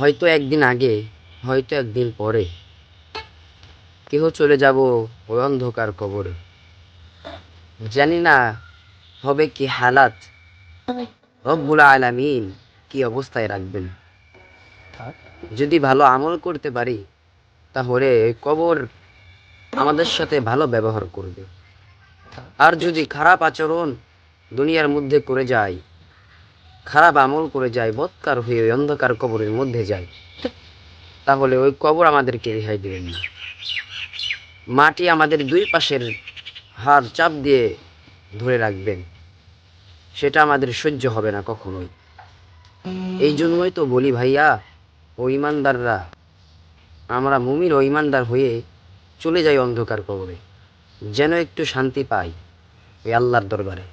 হয়তো একদিন আগে, হয়তো একদিন পরে কেহ চলে যাব ওই অন্ধকার কবরে। জানি না হবে কি হালাত, রব্বুল আলামিন কি অবস্থায় রাখবেন। যদি ভালো আমল করতে পারি তাহলে ওই কবর আমাদের সাথে ভালো ব্যবহার করবে, আর যদি খারাপ আচরণ দুনিয়ার মধ্যে করে যাই, খারাপ আমল করে যায়, বৎকার হয়ে ওই অন্ধকার কবরের মধ্যে যায়, তাহলে ওই কবর আমাদেরকে রেহাই দেবেন না। মাটি আমাদের দুই পাশের হাড় চাপ দিয়ে ধরে রাখবেন, সেটা আমাদের সহ্য হবে না কখনোই। এই জন্যই তো বলি ভাইয়া, ও ইমানদাররা, আমরা মুমিন ও ইমানদার হয়ে চলে যাই অন্ধকার কবরে, যেন একটু শান্তি পাই ওই আল্লাহর দরবারে।